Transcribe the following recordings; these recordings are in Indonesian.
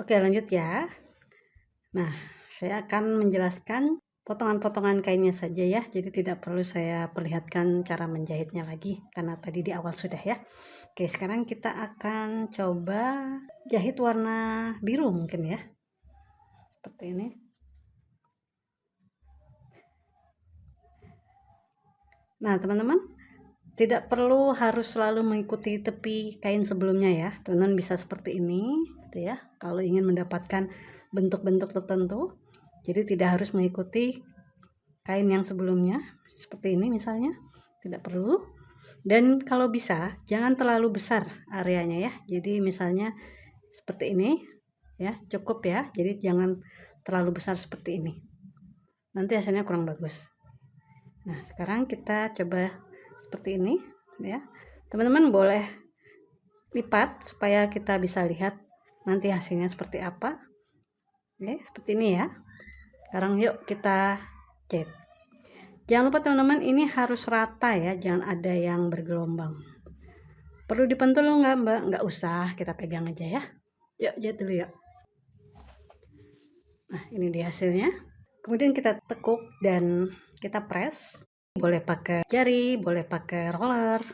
Oke, lanjut ya. Nah, saya akan menjelaskan potongan-potongan kainnya saja ya. Jadi tidak perlu saya perlihatkan cara menjahitnya lagi karena tadi di awal sudah ya. Oke, sekarang kita akan coba jahit warna biru mungkin ya. Seperti ini. Nah, teman-teman, tidak perlu harus selalu mengikuti tepi kain sebelumnya ya. Teman-teman bisa seperti ini gitu ya. Kalau ingin mendapatkan bentuk-bentuk tertentu. Jadi tidak harus mengikuti kain yang sebelumnya seperti ini misalnya, tidak perlu. Dan kalau bisa jangan terlalu besar areanya ya. Jadi misalnya seperti ini ya, cukup ya. Jadi jangan terlalu besar seperti ini, nanti hasilnya kurang bagus. Nah, sekarang kita coba seperti ini ya. Teman-teman boleh lipat supaya kita bisa lihat nanti hasilnya seperti apa. Oke, seperti ini ya. Sekarang yuk kita jahit. Jangan lupa teman-teman, ini harus rata ya, jangan ada yang bergelombang. Perlu dipentul nggak mbak? Nggak usah, kita pegang aja ya. Yuk jahit dulu yuk. Nah, ini dia hasilnya. Kemudian kita tekuk dan kita press. Boleh pakai jari, boleh pakai roller.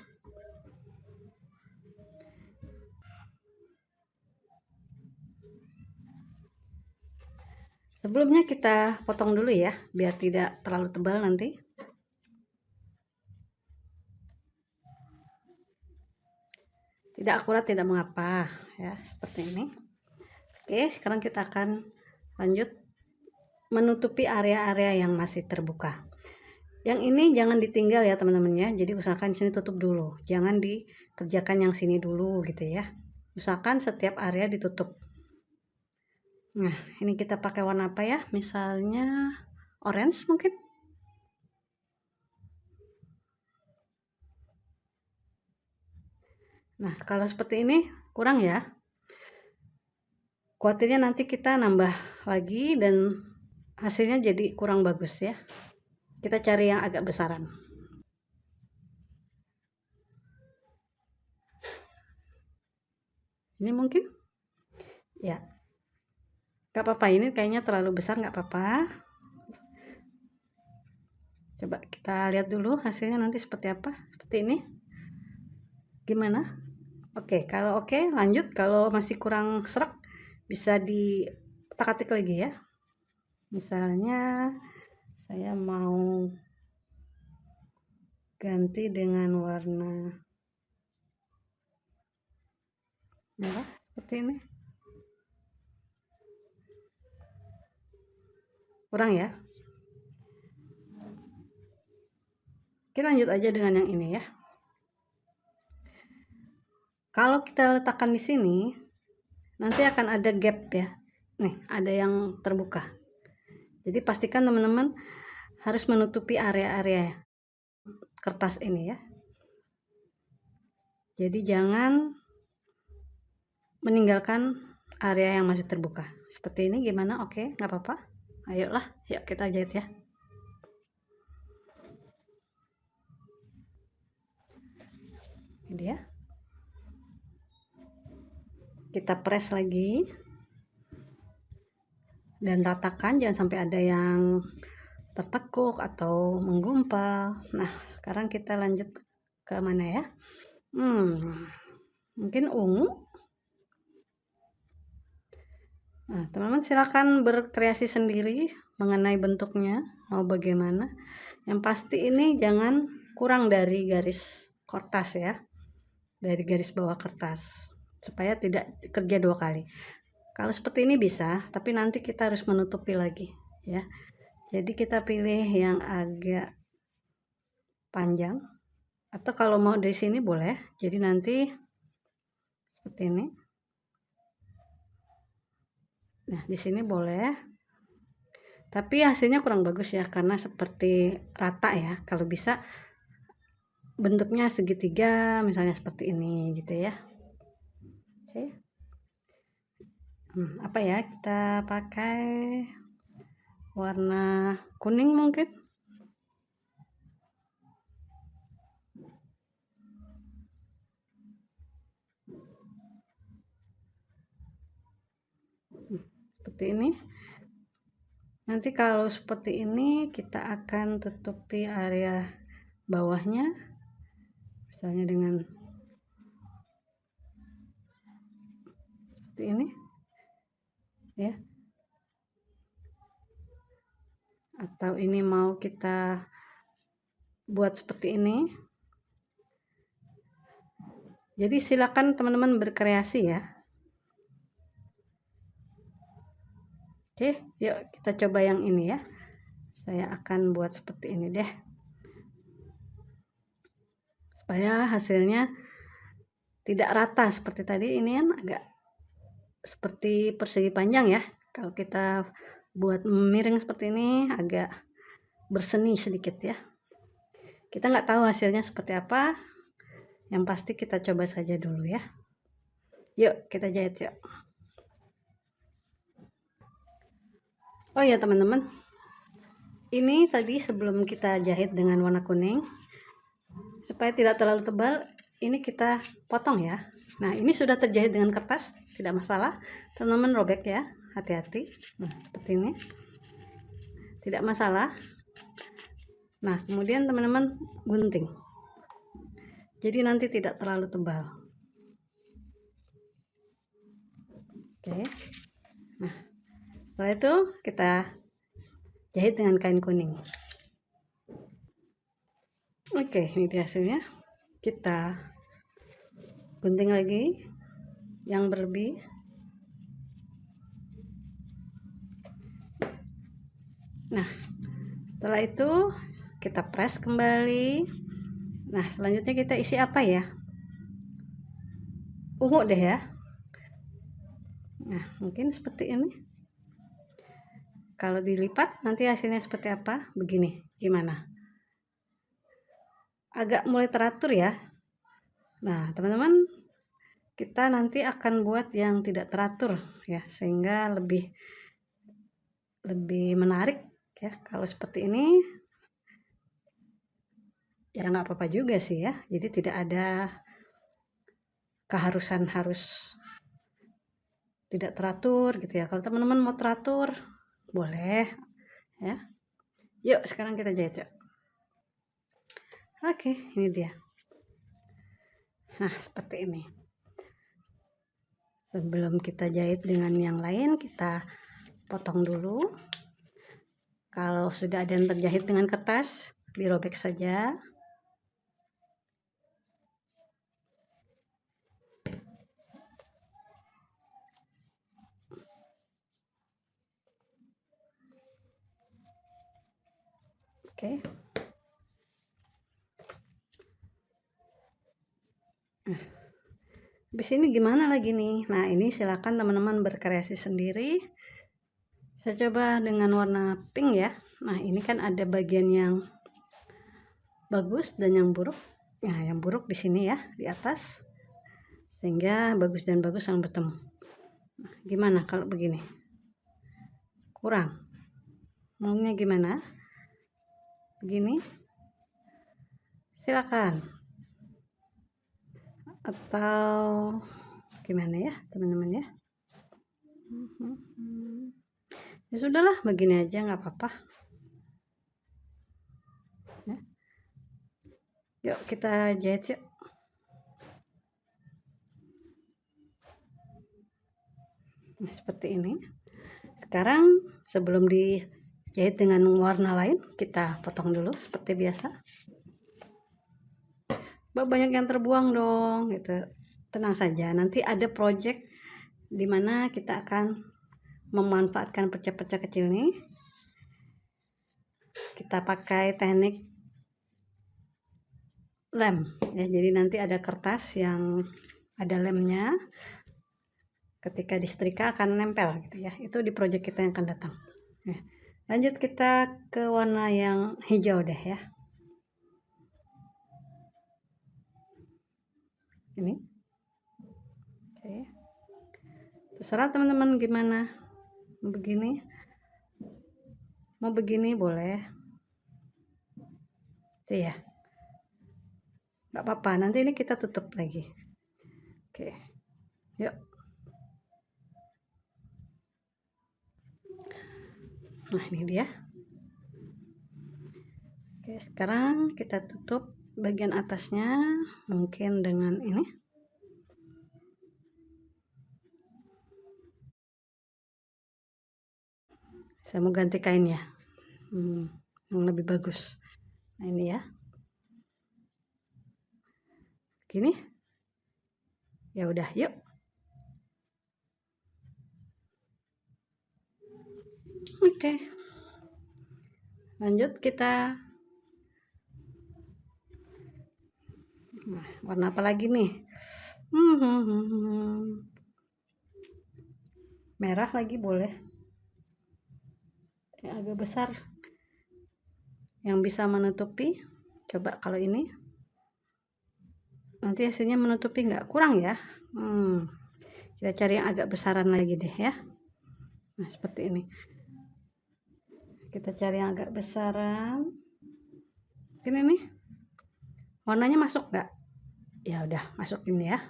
Sebelumnya kita potong dulu ya, biar tidak terlalu tebal nanti. Tidak akurat tidak mengapa ya, seperti ini. Oke, sekarang kita akan lanjut menutupi area-area yang masih terbuka. Yang ini jangan ditinggal ya teman-teman ya. Jadi usahakan sini tutup dulu, jangan dikerjakan yang sini dulu gitu ya. Usahakan setiap area ditutup. Nah, ini kita pakai warna apa ya? Misalnya orange mungkin. Nah, kalau seperti ini kurang ya. Khawatirnya nanti kita nambah lagi dan hasilnya jadi kurang bagus ya. Kita cari yang agak besaran. Ini mungkin ya, gak apa-apa, ini kayaknya terlalu besar, gak apa-apa. Coba kita lihat dulu hasilnya nanti seperti apa. Seperti ini gimana? Oke, kalau oke lanjut. Kalau masih kurang serak bisa diotak-atik lagi ya. Misalnya saya mau ganti dengan warna merah seperti ini. Kurang ya. Oke, lanjut aja dengan yang ini ya. Kalau kita letakkan di sini nanti akan ada gap ya. Nih, ada yang terbuka. Jadi pastikan teman-teman harus menutupi area-area kertas ini ya. Jadi jangan meninggalkan area yang masih terbuka. Seperti ini gimana? Oke, nggak apa-apa. Ayolah, yuk kita jahit ya. Ini dia. Kita press lagi. Dan ratakan, jangan sampai ada yang tertekuk atau menggumpal. Nah, sekarang kita lanjut ke mana ya? Mungkin ungu. Nah, teman-teman silakan berkreasi sendiri mengenai bentuknya mau bagaimana. Yang pasti ini jangan kurang dari garis kertas ya, dari garis bawah kertas, supaya tidak kerja dua kali. Kalau seperti ini bisa, tapi nanti kita harus menutupi lagi ya. Jadi kita pilih yang agak panjang, atau kalau mau dari sini boleh. Jadi nanti seperti ini. Nah, di sini boleh. Tapi hasilnya kurang bagus ya, karena seperti rata ya. Kalau bisa bentuknya segitiga, misalnya seperti ini gitu ya. Oke. Apa ya, kita pakai warna kuning mungkin. seperti ini. Nanti kalau seperti ini kita akan tutupi area bawahnya, misalnya dengan seperti ini ya, atau ini mau kita buat seperti ini. Jadi silakan teman-teman berkreasi ya. Oke, yuk kita coba yang ini ya. Saya akan buat seperti ini deh, supaya hasilnya tidak rata seperti tadi. Ini kan agak seperti persegi panjang ya. Kalau kita buat miring seperti ini agak berseni sedikit ya. Kita nggak tahu hasilnya seperti apa. Yang pasti kita coba saja dulu ya. Yuk kita jahit yuk. Oh ya teman-teman, ini tadi sebelum kita jahit dengan warna kuning, supaya tidak terlalu tebal, ini kita potong ya. Nah ini sudah terjahit dengan kertas, tidak masalah. Teman-teman robek ya, hati-hati. Nah seperti ini, tidak masalah. Nah kemudian teman-teman gunting, jadi nanti tidak terlalu tebal. Oke, nah setelah itu kita jahit dengan kain kuning. Oke, ini dia hasilnya. Kita gunting lagi yang berlebih. Nah setelah itu kita press kembali. Nah selanjutnya kita isi apa ya? Ungu deh ya. Nah mungkin seperti ini. Kalau dilipat nanti hasilnya seperti apa? Begini, gimana? Agak mulai teratur ya. Nah teman-teman, kita nanti akan buat yang tidak teratur ya, sehingga lebih menarik ya. Kalau seperti ini ya nggak apa-apa juga sih ya. Jadi tidak ada keharusan harus tidak teratur gitu ya. Kalau teman-teman mau teratur boleh ya. Yuk sekarang kita jahit ya. Oke, ini dia. Nah seperti ini. Sebelum kita jahit dengan yang lain, kita potong dulu. Kalau sudah ada yang terjahit dengan kertas, dirobek saja. Oke. Nah, habis ini gimana lagi nih? Nah, ini silakan teman-teman berkreasi sendiri. Saya coba dengan warna pink ya. Nah, ini kan ada bagian yang bagus dan yang buruk. Nah, yang buruk di sini ya, di atas. Sehingga bagus dan bagus yang bertemu. Nah, gimana kalau begini? Kurang. Maunya gimana? Begini? Silakan. Atau gimana ya, teman-teman ya? Ya sudahlah, begini aja nggak apa-apa. Ya. Yuk kita jahit yuk. Nah, seperti ini. Sekarang sebelum dijahit dengan warna lain, kita potong dulu seperti biasa. Banyak yang terbuang dong gitu. Tenang saja, nanti ada project dimana kita akan memanfaatkan pecah-pecah kecil ini. Kita pakai teknik lem ya, jadi nanti ada kertas yang ada lemnya, ketika disetrika akan nempel gitu ya. Itu di project kita yang akan datang ya. Lanjut kita ke warna yang hijau deh ya. Ini oke, terserah teman-teman gimana, mau begini boleh itu ya, nggak apa-apa. Nanti ini kita tutup lagi. Oke, yuk. Nah, ini dia. Oke, sekarang kita tutup bagian atasnya mungkin dengan ini. Saya mau ganti kain ya, yang lebih bagus. Nah, ini ya. Gini. Ya udah, yuk. Oke. Lanjut kita. Nah, warna apa lagi nih? Merah lagi boleh. Yang agak besar. Yang bisa menutupi. Coba kalau ini. Nanti hasilnya menutupi nggak? Kurang ya? Kita cari yang agak besaran lagi deh ya. Nah, seperti ini. Kita cari yang agak besaran. Ini nih. Warnanya masuk nggak? Ya udah, masukin ya.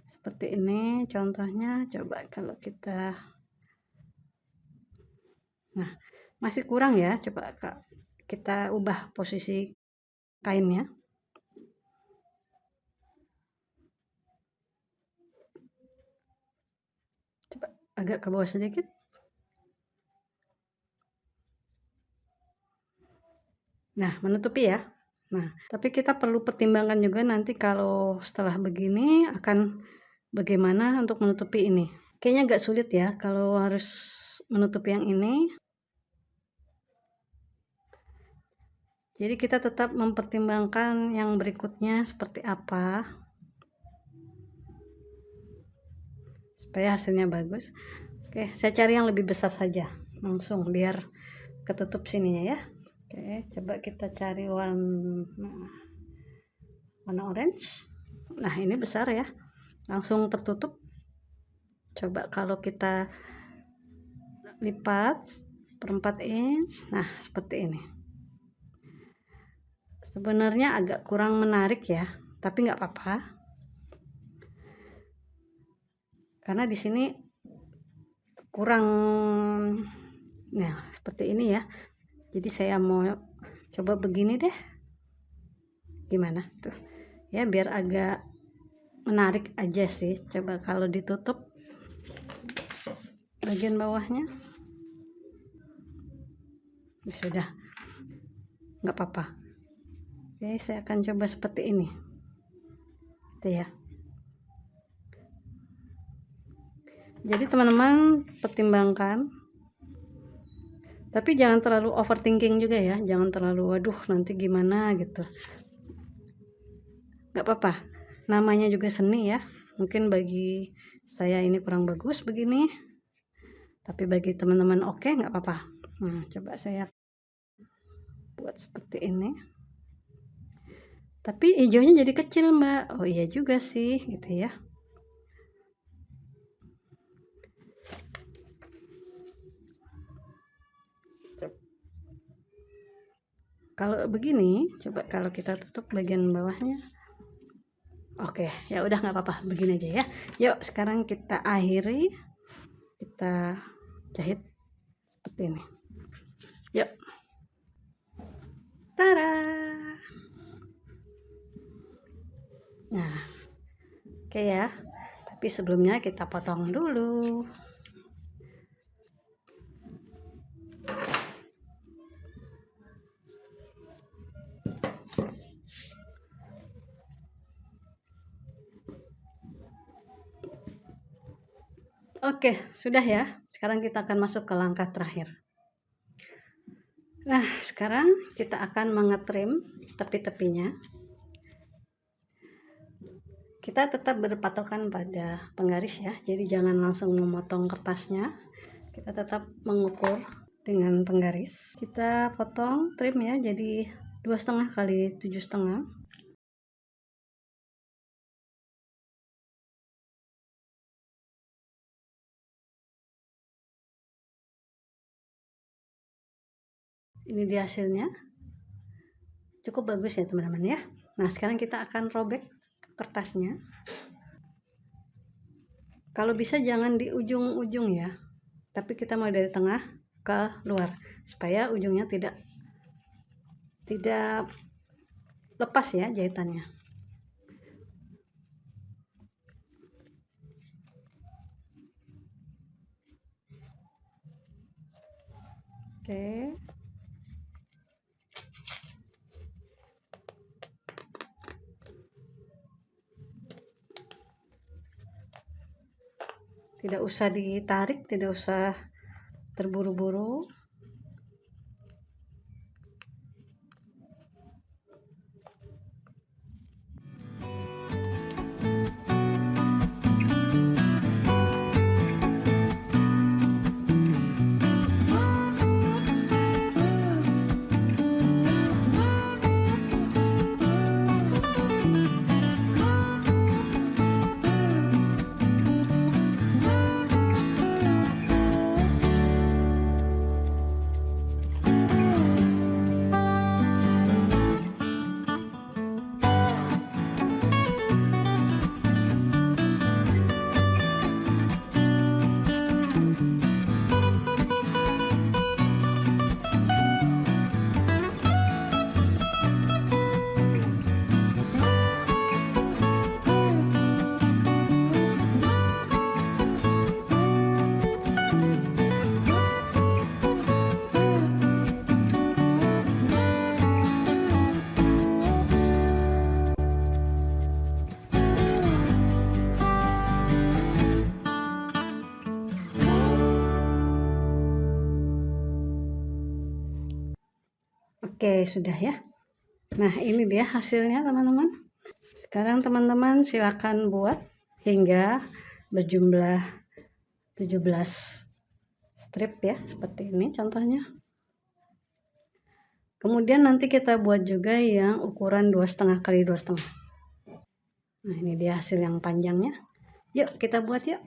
Seperti ini contohnya. Coba kalau kita, nah masih kurang ya, coba kita ubah posisi kainnya. Coba agak ke bawah sedikit. Nah, menutupi ya. Nah, tapi kita perlu pertimbangkan juga nanti kalau setelah begini akan bagaimana untuk menutupi ini. Kayaknya agak sulit ya kalau harus menutupi yang ini. Jadi kita tetap mempertimbangkan yang berikutnya seperti apa supaya hasilnya bagus. Oke, saya cari yang lebih besar saja langsung biar ketutup sininya ya. Oke, coba kita cari warna orange. Nah, ini besar ya, langsung tertutup. Coba kalau kita lipat per 4 inch, nah seperti ini. Sebenarnya agak kurang menarik ya, tapi nggak apa-apa, karena di sini kurang. Nah, seperti ini ya. Jadi saya mau coba begini deh. Gimana tuh? Ya, biar agak menarik aja sih. Coba kalau ditutup bagian bawahnya. Ya sudah. Nggak apa-apa. Oke, saya akan coba seperti ini. Itu ya. Jadi teman-teman pertimbangkan, tapi jangan terlalu overthinking juga ya, jangan terlalu waduh nanti gimana gitu. Nggak apa-apa, namanya juga seni ya. Mungkin bagi saya ini kurang bagus begini, tapi bagi teman-teman oke, nggak apa-apa. Nah, coba saya buat seperti ini, tapi hijaunya jadi kecil mbak. Oh iya juga sih gitu ya. Kalau begini, coba kalau kita tutup bagian bawahnya. Oke, ya udah nggak apa-apa, begini aja ya. Yuk, sekarang kita akhiri, kita jahit seperti ini. Yuk. Tada. Nah, oke ya. Tapi sebelumnya kita potong dulu. Oke, sudah ya. Sekarang kita akan masuk ke langkah terakhir. Nah, sekarang kita akan mengetrim tepi-tepinya. Kita tetap berpatokan pada penggaris ya. Jadi jangan langsung memotong kertasnya. Kita tetap mengukur dengan penggaris. Kita potong trim ya, jadi 2,5 kali 7,5. Ini dia hasilnya, cukup bagus ya teman-teman ya. Nah, sekarang kita akan robek kertasnya. Kalau bisa jangan di ujung-ujung ya, tapi kita mulai dari tengah ke luar supaya ujungnya tidak lepas ya jahitannya. Oke. Tidak usah ditarik, tidak usah terburu-buru. Oke, sudah ya. Nah, ini dia hasilnya teman-teman. Sekarang teman-teman silakan buat hingga berjumlah 17 strip ya, seperti ini contohnya. Kemudian nanti kita buat juga yang ukuran 2,5 kali 2,5. Nah, ini dia hasil yang panjangnya. Yuk kita buat yuk.